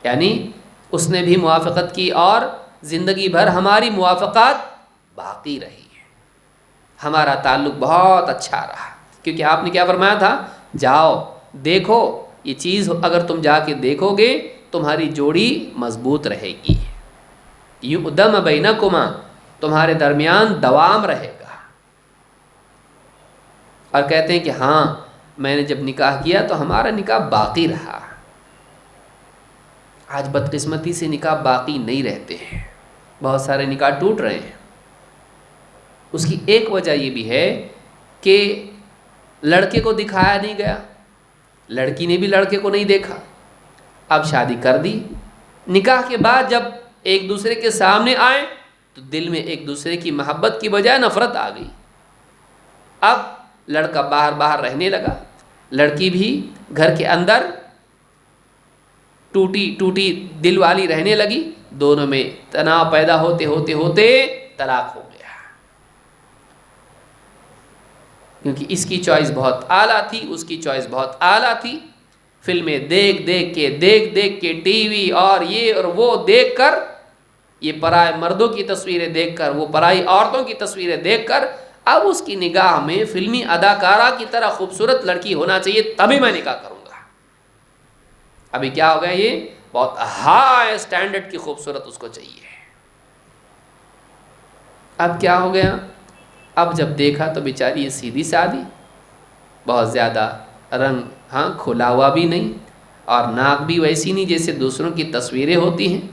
یعنی اس نے بھی موافقت کی اور زندگی بھر ہماری موافقات باقی رہی ہے، ہمارا تعلق بہت اچھا رہا، کیونکہ آپ نے کیا فرمایا تھا، جاؤ دیکھو، یہ چیز اگر تم جا کے دیکھو گے تمہاری جوڑی مضبوط رہے گی، یؤدم بینکما، تمہارے درمیان دوام رہے گا۔ اور کہتے ہیں کہ ہاں میں نے جب نکاح کیا تو ہمارا نکاح باقی رہا۔ آج بدقسمتی سے نکاح باقی نہیں رہتے ہیں، بہت سارے نکاح ٹوٹ رہے ہیں۔ اس کی ایک وجہ یہ بھی ہے کہ لڑکے کو دکھایا نہیں گیا، لڑکی نے بھی لڑکے کو نہیں دیکھا، اب شادی کر دی، نکاح کے بعد جب ایک دوسرے کے سامنے آئے تو دل میں ایک دوسرے کی محبت کی بجائے نفرت آ گئی۔ اب لڑکا باہر باہر رہنے لگا، لڑکی بھی گھر کے اندر ٹوٹی ٹوٹی دل والی رہنے لگی، دونوں میں تناؤ پیدا ہوتے ہوتے ہوتے طلاق ہو گیا، کیونکہ اس کی چوائس بہت اعلیٰ تھی، اس کی چوائس بہت اعلیٰ تھی، فلمیں دیکھ دیکھ کے ٹی وی اور یہ اور وہ دیکھ کر، یہ پرائے مردوں کی تصویریں دیکھ کر، وہ پرائی عورتوں کی تصویریں دیکھ کر، اب اس کی نگاہ میں فلمی اداکارہ کی طرح خوبصورت لڑکی ہونا چاہیے تبھی میں نکاح کروں گا۔ ابھی کیا ہو گیا، یہ بہت ہائی اسٹینڈرڈ کی خوبصورت اس کو چاہیے۔ اب کیا ہو گیا، اب جب دیکھا تو بیچاری یہ سیدھی سادھی، بہت زیادہ رنگ ہاں کھلا ہوا بھی نہیں، اور ناک بھی ویسی نہیں جیسے دوسروں کی تصویریں ہوتی ہیں،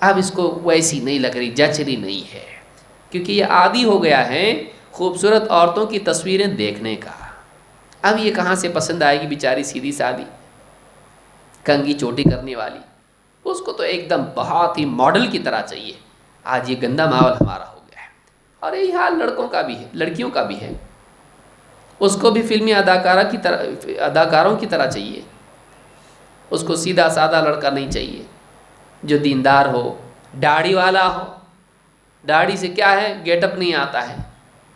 اب اس کو ویسی نہیں لگ رہی، جچ رہی نہیں ہے، کیونکہ یہ عادی ہو گیا ہے خوبصورت عورتوں کی تصویریں دیکھنے کا۔ اب یہ کہاں سے پسند آئے گی بیچاری سیدھی سادھی کنگھی چوٹی کرنے والی، اس کو تو ایک دم بہت ہی ماڈل کی طرح چاہیے۔ آج یہ گندا ماحول ہمارا ہو گیا ہے، اور یہی حال لڑکوں کا بھی ہے، لڑکیوں کا بھی ہے، اس کو بھی فلمی اداکاروں کی طرح چاہیے، اس کو سیدھا سادہ لڑکا نہیں چاہیے جو دیندار ہو، داڑھی والا ہو۔ داڑھی سے کیا ہے، گیٹ اپ نہیں آتا ہے،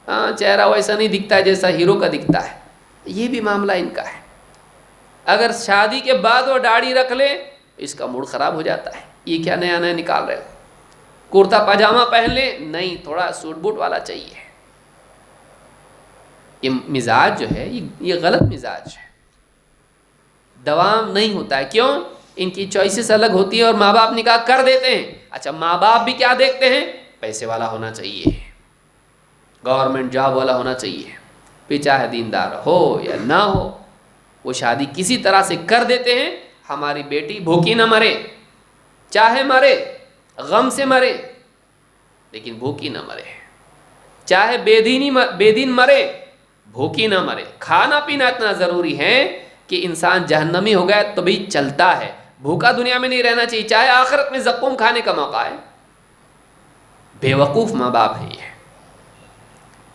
ہاں چہرہ ویسا نہیں دکھتا ہے جیسا ہیرو کا دکھتا ہے، یہ بھی معاملہ ان کا ہے۔ اگر شادی کے بعد وہ داڑھی رکھ لے اس کا موڈ خراب ہو جاتا ہے، یہ کیا نیا نیا نکال رہے ہو، کرتا پاجامہ پہن لے، نہیں تھوڑا سوٹ بوٹ والا چاہیے۔ یہ مزاج جو ہے یہ غلط مزاج ہے، دوام نہیں ہوتا ہے۔ کیوں؟ ان کی چوائسز الگ ہوتی ہیں اور ماں باپ نکاح کر دیتے ہیں۔ اچھا ماں باپ بھی کیا دیکھتے ہیں، پیسے والا ہونا چاہیے، گورنمنٹ جاب والا ہونا چاہیے، پھر چاہے دیندار ہو یا نہ ہو، وہ شادی کسی طرح سے کر دیتے ہیں۔ ہماری بیٹی بھوکی نہ مرے، چاہے مرے غم سے مرے لیکن بھوکی نہ مرے، چاہے بے دین مرے بھوکی نہ مرے۔ کھانا پینا اتنا ضروری ہے کہ انسان جہنمی ہو گیا تو بھی چلتا ہے، بھوکا دنیا میں نہیں رہنا چاہیے، چاہے آخرت میں زقوم کھانے کا موقع ہے۔ بے وقوف ماں باپ ہیں یہ،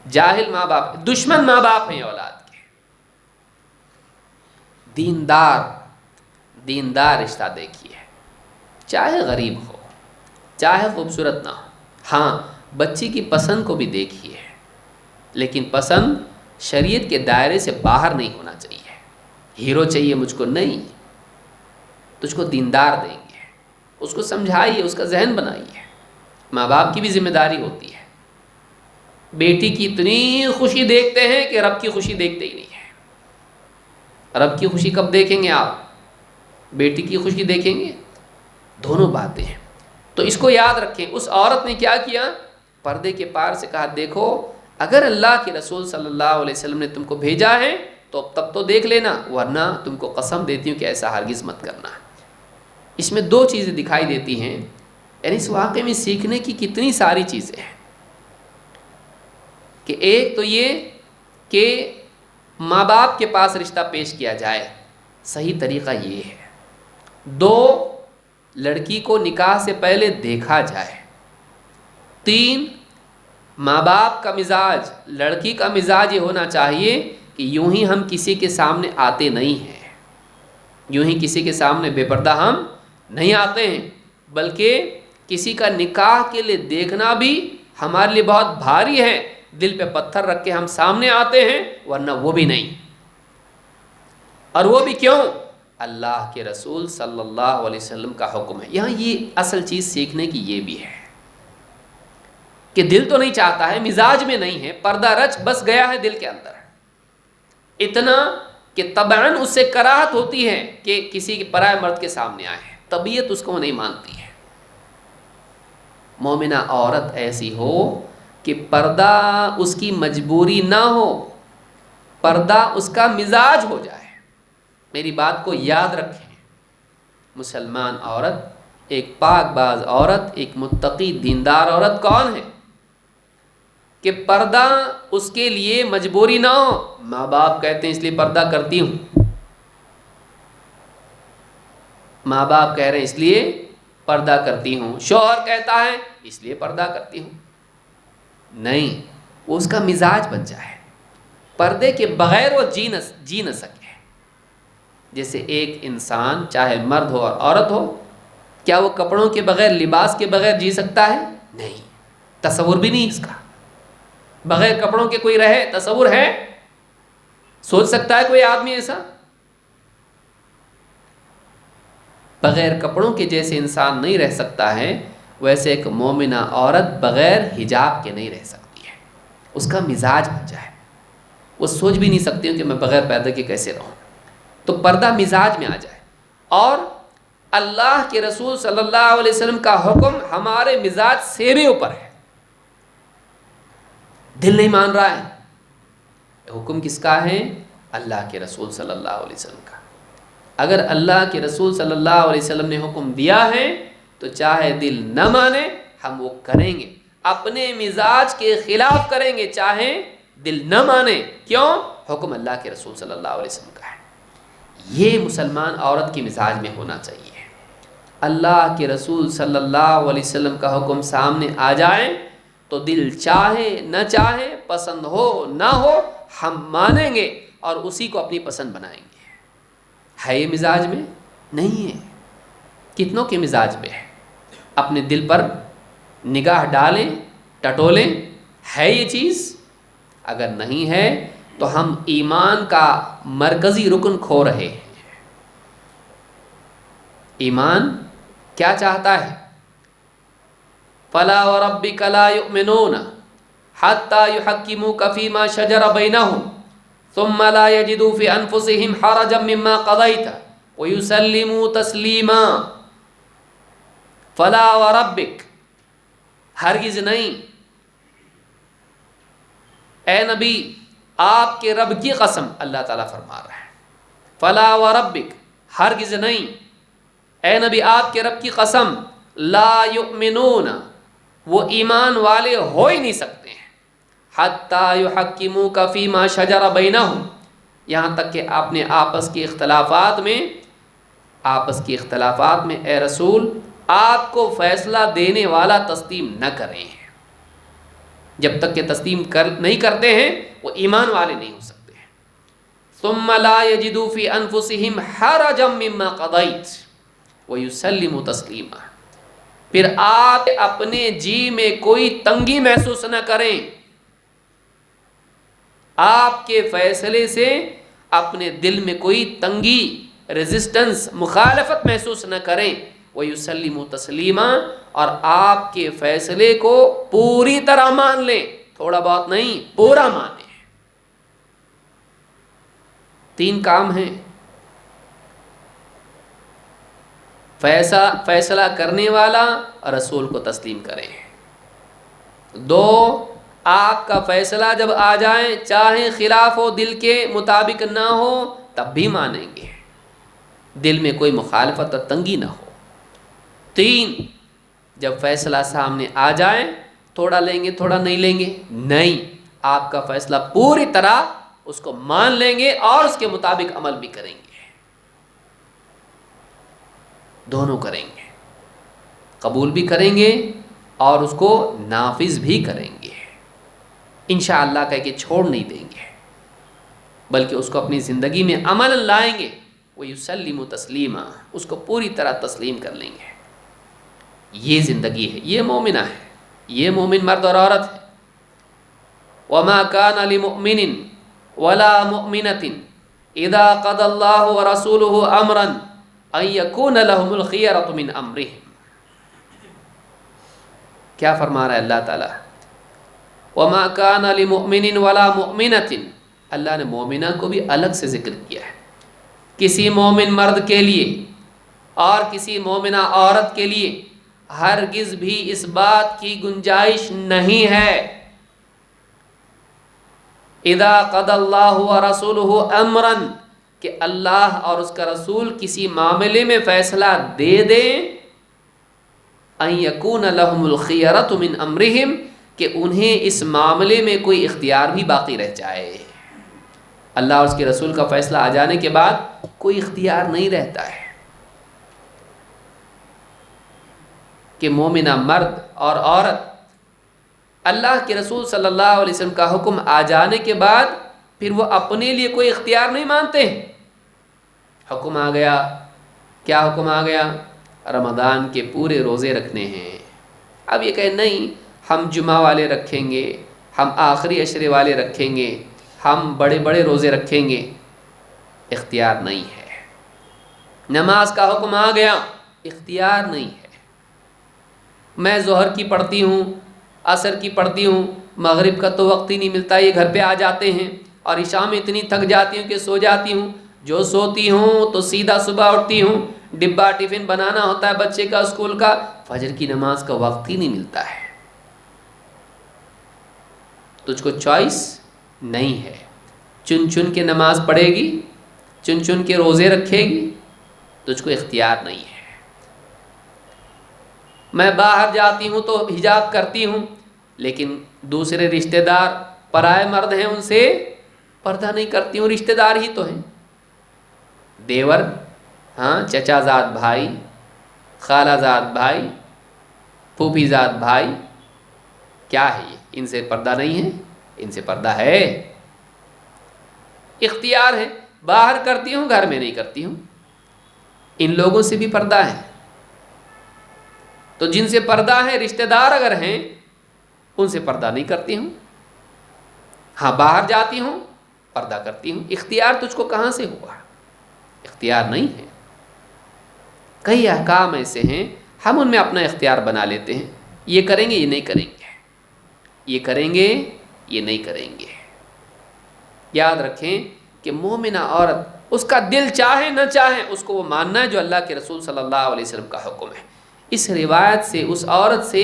جاہل ماں باپ، دشمن ماں باپ ہیں اولاد کے۔ دیندار رشتہ دیکھیے، چاہے غریب ہو، چاہے خوبصورت نہ ہو، ہاں بچی کی پسند کو بھی دیکھیے، لیکن پسند شریعت کے دائرے سے باہر نہیں ہونا چاہیے۔ ہیرو چاہیے مجھ کو، نہیں، تجھ کو دیندار دیں گے، اس کو سمجھائیے، اس کا ذہن بنائیے۔ ماں باپ کی بھی ذمہ داری ہوتی ہے۔ بیٹی کی اتنی خوشی دیکھتے ہیں کہ رب کی خوشی دیکھتے ہی نہیں ہے۔ رب کی خوشی کب دیکھیں گے آپ؟ بیٹی کی خوشی دیکھیں گے؟ دونوں باتیں ہیں، تو اس کو یاد رکھیں۔ اس عورت نے کیا کیا، پردے کے پار سے کہا دیکھو اگر اللہ کے رسول صلی اللہ علیہ وسلم نے تم کو بھیجا ہے تو تب تو دیکھ لینا، ورنہ تم کو قسم دیتی ہوں کہ ایسا ہرگز مت کرنا۔ اس میں دو چیزیں دکھائی دیتی ہیں، یعنی اس واقعے میں سیکھنے کی کتنی ساری چیزیں ہیں، کہ ایک تو یہ کہ ماں باپ کے پاس رشتہ پیش کیا جائے، صحیح طریقہ یہ ہے۔ دو، لڑکی کو نکاح سے پہلے دیکھا جائے۔ تین، ماں باپ کا مزاج، لڑکی کا مزاج یہ ہونا چاہیے کہ یوں ہی ہم کسی کے سامنے آتے نہیں ہیں، یوں ہی کسی کے سامنے بے پردہ ہم نہیں آتے ہیں، بلکہ کسی کا نکاح کے لیے دیکھنا بھی ہمارے لیے بہت بھاری ہے، دل پہ پتھر رکھ کے ہم سامنے آتے ہیں، ورنہ وہ بھی نہیں۔ اور وہ بھی کیوں؟ اللہ کے رسول صلی اللہ علیہ وسلم کا حکم ہے. یہاں یہ اصل چیز سیکھنے کی یہ بھی ہے کہ دل تو نہیں چاہتا ہے، مزاج میں نہیں ہے، پردہ رچ بس گیا ہے دل کے اندر اتنا کہ طبعاً اس سے کراہت ہوتی ہے کہ کسی کے پرائے مرد کے سامنے آئے، طبیعت اس کو نہیں مانتی ہے. مومنہ عورت ایسی ہو کہ پردہ اس کی مجبوری نہ ہو، پردہ اس کا مزاج ہو جائے. میری بات کو یاد رکھیں، مسلمان عورت، ایک پاک باز عورت، ایک متقی دیندار عورت کون ہے کہ پردہ اس کے لیے مجبوری نہ ہو. ماں باپ کہتے ہیں اس لیے پردہ کرتی ہوں، ماں باپ کہہ رہے ہیں اس لیے پردہ کرتی ہوں، شوہر کہتا ہے اس لیے پردہ کرتی ہوں. نہیں، وہ اس کا مزاج بن جائے، پردے کے بغیر وہ جی نہ سکے. جیسے ایک انسان چاہے مرد ہو اور عورت ہو، کیا وہ کپڑوں کے بغیر، لباس کے بغیر جی سکتا ہے؟ نہیں، تصور بھی نہیں اس کا. بغیر کپڑوں کے کوئی رہے؟ تصور ہے؟ سوچ سکتا ہے کوئی آدمی ایسا؟ بغیر کپڑوں کے جیسے انسان نہیں رہ سکتا ہے، ویسے ایک مومنہ عورت بغیر حجاب کے نہیں رہ سکتی ہے. اس کا مزاج بن جائے، وہ سوچ بھی نہیں سکتی ہوں کہ میں بغیر پردے کے کیسے رہوں. تو پردہ مزاج میں آ جائے. اور اللہ کے رسول صلی اللہ علیہ وسلم کا حکم ہمارے مزاج سے بھی اوپر ہے. دل نہیں مان رہا ہے، حکم کس کا ہے؟ اللہ کے رسول صلی اللہ علیہ وسلم کا. اگر اللہ کے رسول صلی اللہ علیہ وسلم نے حکم دیا ہے تو چاہے دل نہ مانے ہم وہ کریں گے، اپنے مزاج کے خلاف کریں گے چاہے دل نہ مانے. کیوں؟ حکم اللہ کے رسول صلی اللہ علیہ وسلم کا ہے. یہ مسلمان عورت کی مزاج میں ہونا چاہیے. اللہ کے رسول صلی اللہ علیہ وسلم کا حکم سامنے آ جائے تو دل چاہے نہ چاہے، پسند ہو نہ ہو، ہم مانیں گے اور اسی کو اپنی پسند بنائیں گے. ہے یہ مزاج میں؟ نہیں ہے. کتنوں کے مزاج میں ہے؟ اپنے دل پر نگاہ ڈالیں، ٹٹولیں، ہے یہ چیز؟ اگر نہیں ہے تو ہم ایمان کا مرکزی رکن کھو رہے ہیں. ایمان کیا چاہتا ہے؟ فَلَا وَرَبِّكَ لَا يُؤْمِنُونَ حَتَّى يُحَكِّمُوكَ فِي مَا شَجَرَ بَيْنَهُمْ ثُمَّ لَا يَجِدُوا فِي أَنفُسِهِمْ حَرَجًا مِّمَّا قَضَيْتَ وَيُسَلِّمُوا تَسْلِيمًا. فَلَا وَرَبِّكَ، ہرگز نہیں. اے نبی، آپ کے رب کی قسم، اللہ تعالیٰ فرما رہا ہے. فَلَا وَرَبِّكَ، ہرگز نہیں. اے نبی، آپ کے رب کی قسم، لا یؤمنون، وہ ایمان والے ہو ہی نہیں سکتے ہیں. حَتَّى يُحَكِّمُوكَ فِي مَا شَجَرَ بَيْنَهُمْ، یہاں تک کہ اپنے آپس کے اختلافات میں اے رسول آپ کو فیصلہ دینے والا تسلیم نہ کریں. جب تک کہ تسلیم نہیں کرتے ہیں وہ ایمان والے نہیں ہو سکتے ہیں. ثُمَّ لَا يَجِدُوا فِي أَنفُسِهِمْ حَرَجًا مِّمَّا قَضَيْتَ وَيُسَلِّمُوا تَسْلِيمًا، پھر آپ اپنے جی میں کوئی تنگی محسوس نہ کریں، آپ کے فیصلے سے اپنے دل میں کوئی تنگی، ریزسٹنس، مخالفت محسوس نہ کریں. وَيُسَلِّمُوا تَسْلِيمًا، اور آپ کے فیصلے کو پوری طرح مان لیں، تھوڑا بہت نہیں، پورا مانیں. 3 کام ہیں. فیصلہ کرنے والا رسول کو تسلیم کریں. 2، آپ کا فیصلہ جب آ جائے چاہے خلاف ہو، دل کے مطابق نہ ہو، تب بھی مانیں گے، دل میں کوئی مخالفت اور تنگی نہ ہو. 3، جب فیصلہ سامنے آ جائے تھوڑا لیں گے تھوڑا نہیں لیں گے، نہیں، آپ کا فیصلہ پوری طرح اس کو مان لیں گے اور اس کے مطابق عمل بھی کریں گے. دونوں کریں گے، قبول بھی کریں گے اور اس کو نافذ بھی کریں گے. انشاءاللہ کہہ کے چھوڑ نہیں دیں گے، بلکہ اس کو اپنی زندگی میں عمل لائیں گے. وَيُسَلِّمُوا تَسْلِيمًا، اس کو پوری طرح تسلیم کر لیں گے. یہ زندگی ہے، یہ مومنہ ہے، یہ مومن مرد اور عورت ہے. وَمَا كَانَ لِمُؤْمِنٍ وَلَا مُؤْمِنَةٍ اذا قضى اللہ ورسولہ امرا ان یکون لهم الخیرۃ من امرہم. کیا فرما رہا ہے اللہ تعالیٰ؟ وما كان لمؤمن ولا مؤمنۃ. اللہ نے مومنہ کو بھی الگ سے ذکر کیا ہے. کسی مومن مرد کے لیے اور کسی مومنہ عورت کے لیے ہرگز بھی اس بات کی گنجائش نہیں ہے اذا قضى اللہ ورسولہ امرا کہ اللہ اور اس کا رسول کسی معاملے میں فیصلہ دے دیں ان یکون لهم الخیرۃ من امرہم کہ انہیں اس معاملے میں کوئی اختیار بھی باقی رہ جائے. اللہ اور اس کے رسول کا فیصلہ آ جانے کے بعد کوئی اختیار نہیں رہتا ہے کہ مومنہ مرد اور عورت اللہ کے رسول صلی اللہ علیہ وسلم کا حکم آ جانے کے بعد پھر وہ اپنے لیے کوئی اختیار نہیں مانتے. حکم آ گیا، کیا حکم آ گیا؟ رمضان کے پورے روزے رکھنے ہیں. اب یہ کہیں نہیں ہم جمعہ والے رکھیں گے، ہم آخری عشرے والے رکھیں گے، ہم بڑے بڑے روزے رکھیں گے. اختیار نہیں ہے. نماز کا حکم آ گیا، اختیار نہیں ہے. میں ظہر کی پڑھتی ہوں، عصر کی پڑھتی ہوں، مغرب کا تو وقت ہی نہیں ملتا، یہ گھر پہ آ جاتے ہیں اور عشاء میں اتنی تھک جاتی ہوں کہ سو جاتی ہوں. جو سوتی ہوں تو سیدھا صبح اٹھتی ہوں، ڈبہ ٹفن بنانا ہوتا ہے بچے کا اسکول کا، فجر کی نماز کا وقت ہی نہیں ملتا ہے. تجھ کو چوائس نہیں ہے. چن چن کے نماز پڑھے گی، چن چن کے روزے رکھے گی، تجھ کو اختیار نہیں ہے. میں باہر جاتی ہوں تو حجاب کرتی ہوں، لیکن دوسرے رشتہ دار پرائے مرد ہیں ان سے پردہ نہیں کرتی ہوں. رشتہ دار ہی تو ہیں، دیور، ہاں، چچا زاد بھائی، خالہ زاد بھائی، پھوپھی زاد بھائی. کیا ہے یہ؟ ان سے پردہ نہیں ہے؟ ان سے پردہ ہے. اختیار ہے. باہر کرتی ہوں، گھر میں نہیں کرتی ہوں. ان لوگوں سے بھی پردہ ہے. تو جن سے پردہ ہے رشتہ دار اگر ہیں ان سے پردہ نہیں کرتی ہوں. ہاں باہر جاتی ہوں پردہ کرتی ہوں. اختیار تجھ کو کہاں سے ہوا؟ اختیار نہیں ہے. کئی احکام ایسے ہیں ہم ان میں اپنا اختیار بنا لیتے ہیں. یہ کریں گے، یہ نہیں کریں گے، یہ کریں گے، یہ نہیں کریں گے. یاد رکھیں کہ مومنہ عورت اس کا دل چاہے نہ چاہے اس کو وہ ماننا ہے جو اللہ کے رسول صلی اللہ علیہ وسلم کا حکم ہے. اس روایت سے اس عورت سے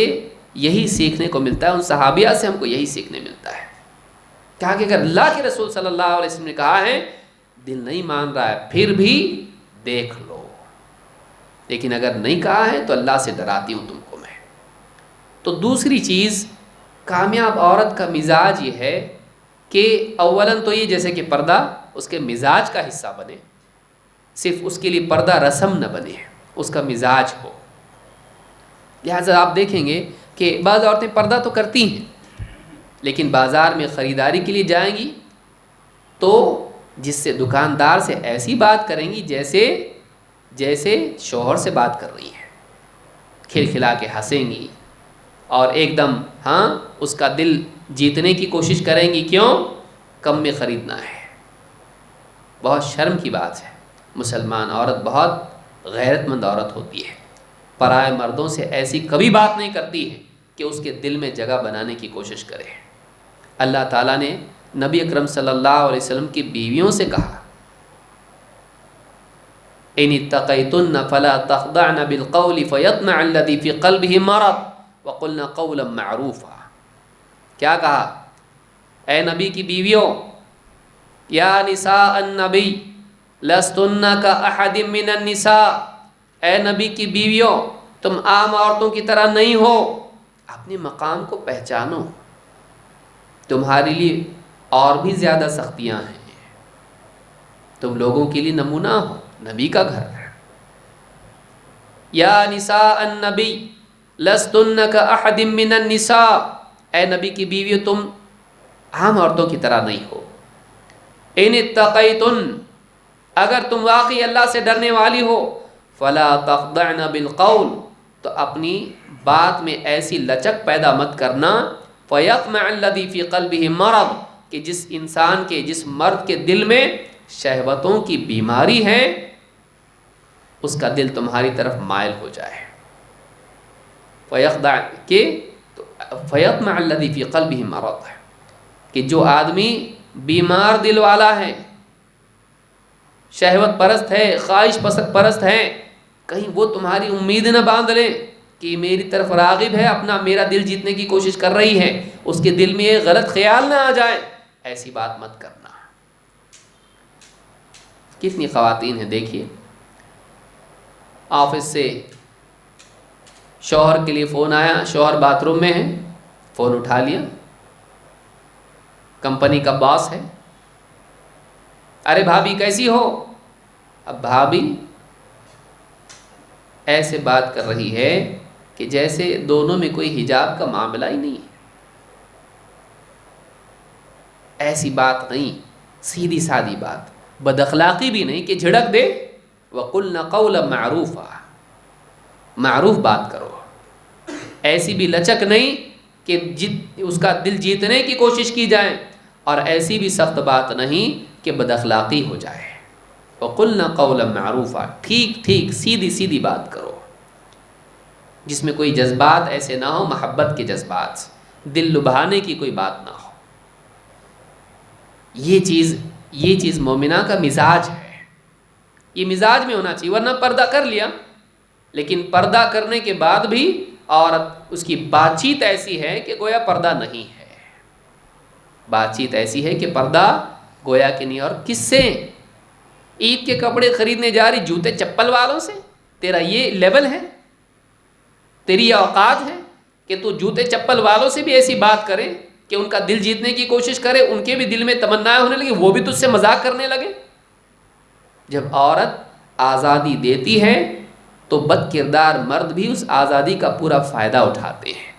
یہی سیکھنے کو ملتا ہے، ان صحابیہ سے ہم کو یہی سیکھنے ملتا ہے کہ اگر اللہ کے رسول صلی اللہ علیہ وسلم نے کہا ہے، دل نہیں مان رہا ہے پھر بھی دیکھ لو، لیکن اگر نہیں کہا ہے تو اللہ سے ڈراتی ہوں تم کو میں. تو دوسری چیز، کامیاب عورت کا مزاج یہ ہے کہ اولاً تو یہ جیسے کہ پردہ اس کے مزاج کا حصہ بنے، صرف اس کے لیے پردہ رسم نہ بنے، اس کا مزاج ہو. لہٰذا آپ دیکھیں گے کہ بعض عورتیں پردہ تو کرتی ہیں لیکن بازار میں خریداری کے لیے جائیں گی تو جس سے دکاندار سے ایسی بات کریں گی جیسے شوہر سے بات کر رہی ہیں، کھلکھلا کے ہنسیں گی اور ایک دم اس کا دل جیتنے کی کوشش کریں گی. کیوں؟ کم میں خریدنا ہے. بہت شرم کی بات ہے. مسلمان عورت بہت غیرت مند عورت ہوتی ہے، پرائے مردوں سے ایسی کبھی بات نہیں کرتی ہے کہ اس کے دل میں جگہ بنانے کی کوشش کرے. اللہ تعالیٰ نے نبی اکرم صلی اللہ علیہ وسلم کی بیویوں سے کہا، ان اتقیتن فلا تخضعن بالقول فیطمع الذی فی قلبہ مرض وقلن قولا معروفا. کیا کہا؟ اے نبی کی بیویوں، یا نساء النبی لستن کاحد من النساء، اے نبی کی بیویوں تم عام عورتوں کی طرح نہیں ہو، اپنے مقام کو پہچانو، تمہارے لیے اور بھی زیادہ سختیاں ہیں، تم لوگوں کے لیے نمونہ ہو، نبی کا گھر ہے. یا نساء النبی لستن کاحد من النساء، اے نبی کی بیویوں تم عام عورتوں کی طرح نہیں ہو. ان اتقیتن، اگر تم واقعی اللہ سے ڈرنے والی ہو، فلا تخضعن بالقول، تو اپنی بات میں ایسی لچک پیدا مت کرنا، فیطمع الذی فی قلبہ مرض، کہ جس انسان کے، جس مرد کے دل میں شہوتوں کی بیماری ہے اس کا دل تمہاری طرف مائل ہو جائے. فَيَطْمَعَ الَّذِي فِي قَلْبِهِ مَرَضٌ، کہ جو آدمی بیمار دل والا ہے، شہوت پرست ہے، خواہش پرست ہے، کہیں وہ تمہاری امید نہ باندھ لے کہ میری طرف راغب ہے، میرا دل جیتنے کی کوشش کر رہی ہے، اس کے دل میں یہ غلط خیال نہ آ جائے. ایسی بات مت کرنا. کتنی خواتین ہیں دیکھیے، آفس سے شوہر کے لیے فون آیا، شوہر باتھ روم میں ہے، فون اٹھا لیا، کمپنی کا باس ہے، ارے بھابھی کیسی ہو؟ اب بھابھی ایسے بات کر رہی ہے کہ جیسے دونوں میں کوئی حجاب کا معاملہ ہی نہیں ہے. ایسی بات نہیں، سیدھی سادی بات، بد اخلاقی بھی نہیں کہ جھڑک دے. وَقُلْنَ قَوْلًا مَعْرُوفًا، معروف بات کرو. ایسی بھی لچک نہیں کہ اس کا دل جیتنے کی کوشش کی جائے، اور ایسی بھی سخت بات نہیں کہ بد اخلاقی ہو جائے. وَقُلْنَ قَوْلًا مَعْرُوفًا، ٹھیک سیدھی سیدھی بات کرو، جس میں کوئی جذبات ایسے نہ ہو، محبت کے جذبات، دل لبھانے کی کوئی بات نہ ہو. یہ چیز مومنہ کا مزاج ہے، یہ مزاج میں ہونا چاہیے. ورنہ پردہ کر لیا، لیکن پردہ کرنے کے بعد بھی عورت اس کی بات چیت ایسی ہے کہ گویا پردہ نہیں ہے. بات چیت ایسی ہے کہ پردہ گویا کہ نہیں. اور کس سے؟ عید کے کپڑے خریدنے جا رہی جوتے چپل والوں سے؟ تیرا یہ لیول ہے، تیری یہ اوقات ہے کہ تو جوتے چپل والوں سے بھی ایسی بات کرے کہ ان کا دل جیتنے کی کوشش کرے، ان کے بھی دل میں تمنائیں ہونے لگے، وہ بھی تجھ سے مذاق کرنے لگے. جب عورت آزادی دیتی ہے تو بد کردار مرد بھی اس آزادی کا پورا فائدہ اٹھاتے ہیں.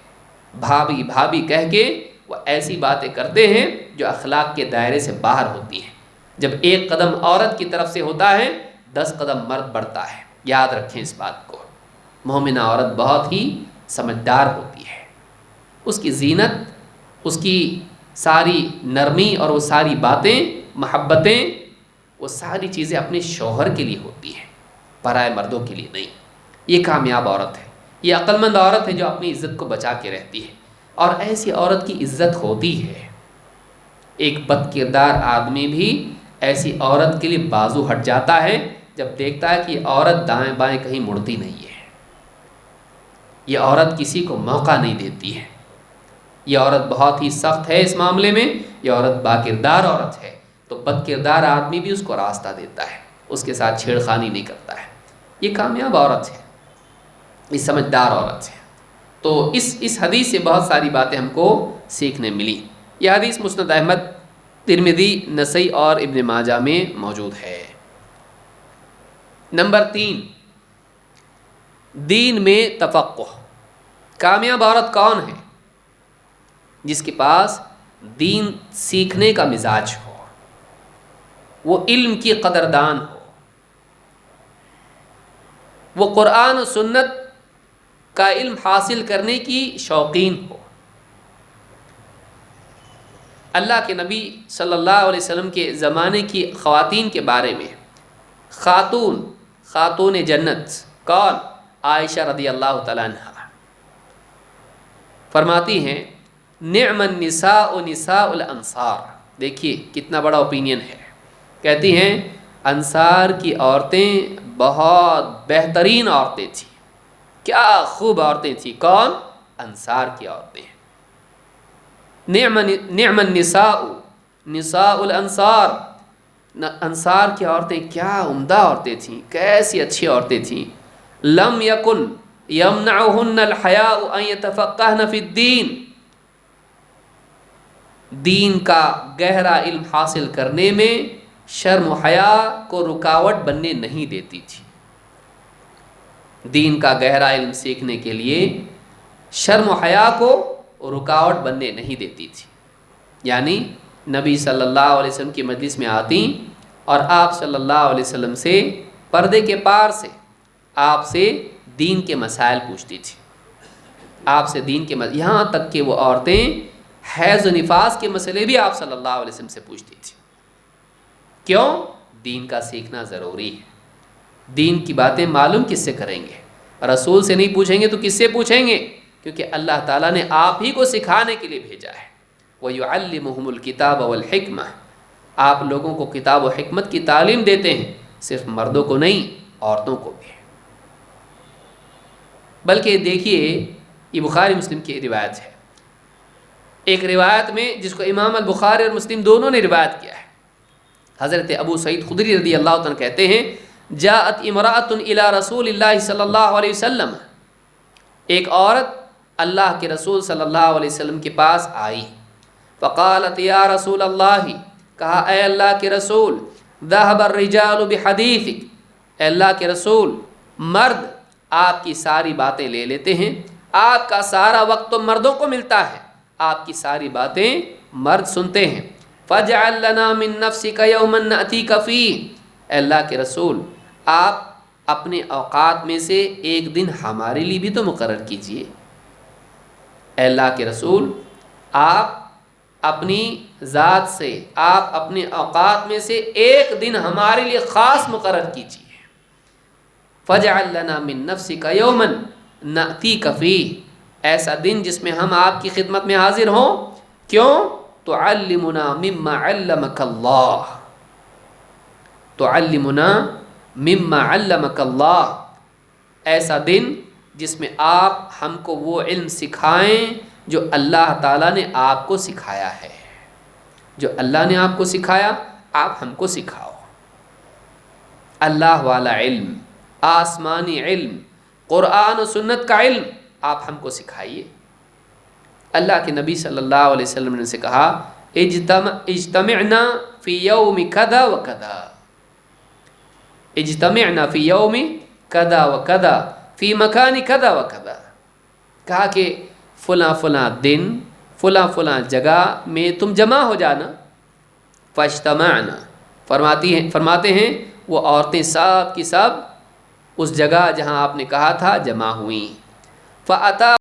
بھابھی کہہ کے وہ ایسی باتیں کرتے ہیں جو اخلاق کے دائرے سے باہر ہوتی ہیں. جب ایک قدم عورت کی طرف سے ہوتا ہے 10 قدم مرد بڑھتا ہے. یاد رکھیں اس بات کو. مومنہ عورت بہت ہی سمجھدار ہوتی ہے. اس کی زینت، اس کی ساری نرمی اور وہ ساری باتیں، محبتیں، وہ ساری چیزیں اپنے شوہر کے لیے ہوتی ہیں، پرائے مردوں کے لیے نہیں. یہ کامیاب عورت ہے، یہ عقل مند عورت ہے جو اپنی عزت کو بچا کے رہتی ہے. اور ایسی عورت کی عزت ہوتی ہے. ایک بد کردار آدمی بھی ایسی عورت کے لیے بازو ہٹ جاتا ہے جب دیکھتا ہے کہ یہ عورت دائیں بائیں کہیں مڑتی نہیں ہے، یہ عورت کسی کو موقع نہیں دیتی ہے، یہ عورت بہت ہی سخت ہے اس معاملے میں، یہ عورت باکردار عورت ہے. تو بد کردار آدمی بھی اس کو راستہ دیتا ہے، اس کے ساتھ چھیڑخانی نہیں کرتا ہے. یہ کامیاب عورت ہے، یہ سمجھدار عورت ہے. تو اس حدیث سے بہت ساری باتیں ہم کو سیکھنے ملی. یہ حدیث مسند احمد، ترمذی، نسائی اور ابن ماجہ میں موجود ہے. نمبر 3، دین میں تفقہ. کامیاب عورت کون ہے؟ جس کے پاس دین سیکھنے کا مزاج ہو، وہ علم کی قدردان ہو، وہ قرآن و سنت کا علم حاصل کرنے کی شوقین ہو. اللہ کے نبی صلی اللہ علیہ وسلم کے زمانے کی خواتین کے بارے میں، خاتون جنت کون؟ عائشہ رضی اللہ تعالیٰ عنہ فرماتی ہیں نعم النساء نساء الانصار. دیکھیے کتنا بڑا اوپینین ہے. کہتی ہیں انصار کی عورتیں بہت بہترین عورتیں تھیں، کیا خوب عورتیں تھیں. کون؟ انصار کی عورتیں. نعم النساء نساء الانصار. انصار کی عورتیں کیا عمدہ عورتیں تھیں، کیسی اچھی عورتیں تھیں. لم یکن یمنعہن الحیاء ان یتفقہن فی الدین. دین کا گہرا علم حاصل کرنے میں شرم و حیا کو رکاوٹ بننے نہیں دیتی تھی. دین کا گہرا علم سیکھنے کے لیے شرم و حیا کو رکاوٹ بننے نہیں دیتی تھی. یعنی نبی صلی اللہ علیہ وسلم کی مجلس میں آتی اور آپ صلی اللہ علیہ وسلم سے پردے کے پار سے آپ سے دین کے مسائل پوچھتی تھی. آپ سے دین کے یہاں تک کہ وہ عورتیں حیض و نفاس کے مسئلے بھی آپ صلی اللہ علیہ وسلم سے پوچھتی تھی. کیوں؟ دین کا سیکھنا ضروری ہے۔ دین کی باتیں معلوم کس سے کریں گے؟ رسول سے نہیں پوچھیں گے تو کس سے پوچھیں گے؟ کیونکہ اللہ تعالیٰ نے آپ ہی کو سکھانے کے لیے بھیجا ہے۔ وَيُعَلِّمُهُمُ الْكِتَابَ وَالْحِكْمَةَ، آپ لوگوں کو کتاب و حکمت کی تعلیم دیتے ہیں، صرف مردوں کو نہیں، عورتوں کو بھی۔ بلکہ دیکھیے، یہ بخاری مسلم کی روایت ہے۔ ایک روایت میں جس کو امام البخاری اور مسلم دونوں نے روایت کیا ہے، حضرت ابو سعید خدری رضی اللہ عنہ کہتے ہیں، جاءت امرأۃ الی رسول اللہ صلی اللہ علیہ وسلم، ایک عورت اللہ کے رسول صلی اللہ علیہ وسلم کے پاس آئی، فقالت یا رسول اللہ، کہا اے اللہ کے رسول، ذهب الرجال بحدیثک، اے اللہ کے رسول، مرد آپ کی ساری باتیں لے لیتے ہیں، آپ کا سارا وقت تو مردوں کو ملتا ہے، آپ کی ساری باتیں مرد سنتے ہیں، فاجعل لنا من نفسک یوما نأتیک فیہ، اے اللہ کے رسول، آپ اپنے اوقات میں سے ایک دن ہمارے لیے بھی تو مقرر کیجئے۔ اے اللہ کے رسول، آپ اپنی ذات سے، آپ اپنے اوقات میں سے ایک دن ہمارے لیے خاص مقرر کیجئے۔ فَاجْعَلْ لَنَا مِن نَفْسِكَ يَوْمًا نَأْتِيكَ فِيهِ، ایسا دن جس میں ہم آپ کی خدمت میں حاضر ہوں، کیوں؟ تُعَلِّمُنَا مِمَّا عَلَّمَكَ اللَّهُ، تُعَلِّمُنَا مِمَّا عَلَّمَكَ اللَّهُ، ایسا دن جس میں آپ ہم کو وہ علم سکھائیں جو اللہ تعالیٰ نے آپ کو سکھایا ہے، جو اللہ نے آپ کو سکھایا آپ ہم کو سکھاؤ۔ اللہ والا علم، آسمانی علم، قرآن و سنت کا علم آپ ہم کو سکھائیے۔ اللہ کے نبی صلی اللہ علیہ وسلم نے سے کہا، اجتمعنا فی یوم کذا و کذا، اجتمعنا فی یوم کذا و کذا فی مکان کذا و کذا، کہا کہ فلاں فلاں دن فلاں فلاں جگہ میں تم جمع ہو جانا۔ فاجتمعنا، فرماتے ہیں وہ عورتیں سب کی سب اس جگہ جہاں آپ نے کہا تھا جمع ہوئیں۔ فَأَتَا